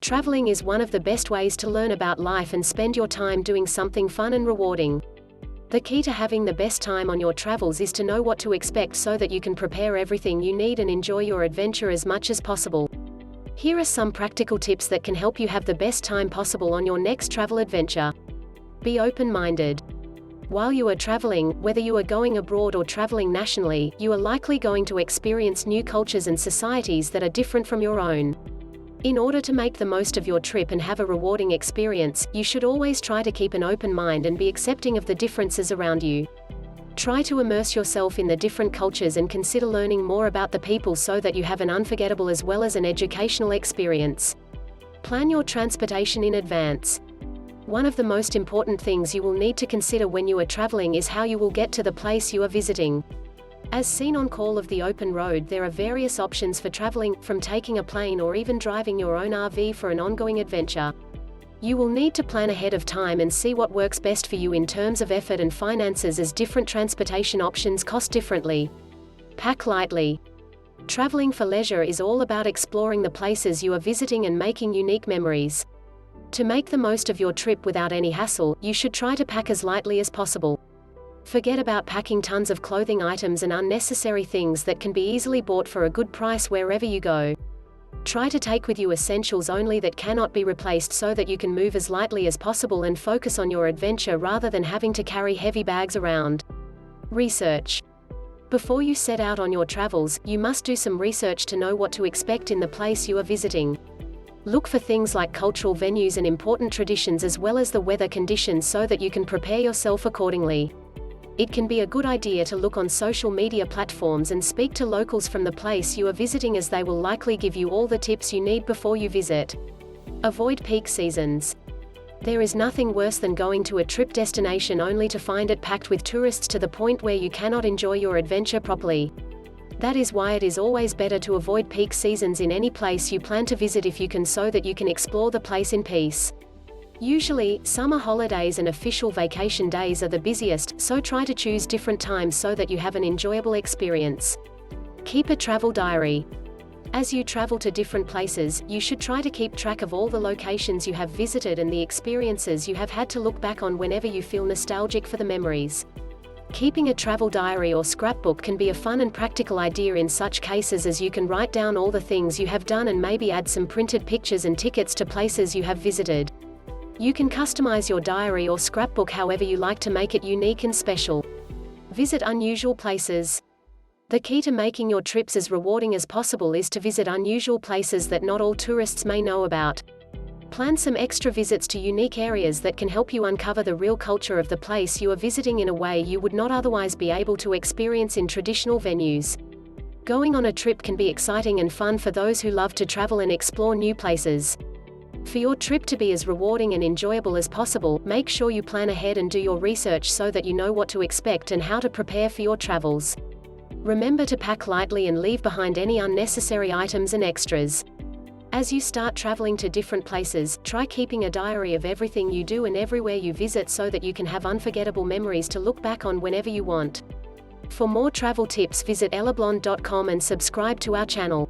Traveling is one of the best ways to learn about life and spend your time doing something fun and rewarding. The key to having the best time on your travels is to know what to expect so that you can prepare everything you need and enjoy your adventure as much as possible. Here are some practical tips that can help you have the best time possible on your next travel adventure. Be open-minded. While you are traveling, whether you are going abroad or traveling nationally, you are likely going to experience new cultures and societies that are different from your own. In order to make the most of your trip and have a rewarding experience, you should always try to keep an open mind and be accepting of the differences around you. Try to immerse yourself in the different cultures and consider learning more about the people so that you have an unforgettable as well as an educational experience. Plan your transportation in advance. One of the most important things you will need to consider when you are traveling is how you will get to the place you are visiting. As seen on Call of the Open Road, there are various options for traveling, from taking a plane or even driving your own RV for an ongoing adventure. You will need to plan ahead of time and see what works best for you in terms of effort and finances, as different transportation options cost differently. Pack lightly. Traveling for leisure is all about exploring the places you are visiting and making unique memories. To make the most of your trip without any hassle, you should try to pack as lightly as possible. Forget about packing tons of clothing items and unnecessary things that can be easily bought for a good price wherever you go. Try to take with you essentials only that cannot be replaced so that you can move as lightly as possible and focus on your adventure rather than having to carry heavy bags around. Research. Before you set out on your travels, you must do some research to know what to expect in the place you are visiting. Look for things like cultural venues and important traditions as well as the weather conditions so that you can prepare yourself accordingly. It can be a good idea to look on social media platforms and speak to locals from the place you are visiting, as they will likely give you all the tips you need before you visit. Avoid peak seasons. There is nothing worse than going to a trip destination only to find it packed with tourists to the point where you cannot enjoy your adventure properly. That is why it is always better to avoid peak seasons in any place you plan to visit if you can, so that you can explore the place in peace. Usually, summer holidays and official vacation days are the busiest, so try to choose different times so that you have an enjoyable experience. Keep a travel diary. As you travel to different places, you should try to keep track of all the locations you have visited and the experiences you have had to look back on whenever you feel nostalgic for the memories. Keeping a travel diary or scrapbook can be a fun and practical idea in such cases, as you can write down all the things you have done and maybe add some printed pictures and tickets to places you have visited. You can customize your diary or scrapbook however you like to make it unique and special. Visit unusual places. The key to making your trips as rewarding as possible is to visit unusual places that not all tourists may know about. Plan some extra visits to unique areas that can help you uncover the real culture of the place you are visiting in a way you would not otherwise be able to experience in traditional venues. Going on a trip can be exciting and fun for those who love to travel and explore new places. For your trip to be as rewarding and enjoyable as possible, make sure you plan ahead and do your research so that you know what to expect and how to prepare for your travels. Remember to pack lightly and leave behind any unnecessary items and extras. As you start traveling to different places, try keeping a diary of everything you do and everywhere you visit so that you can have unforgettable memories to look back on whenever you want. For more travel tips, visit ellablonde.com and subscribe to our channel.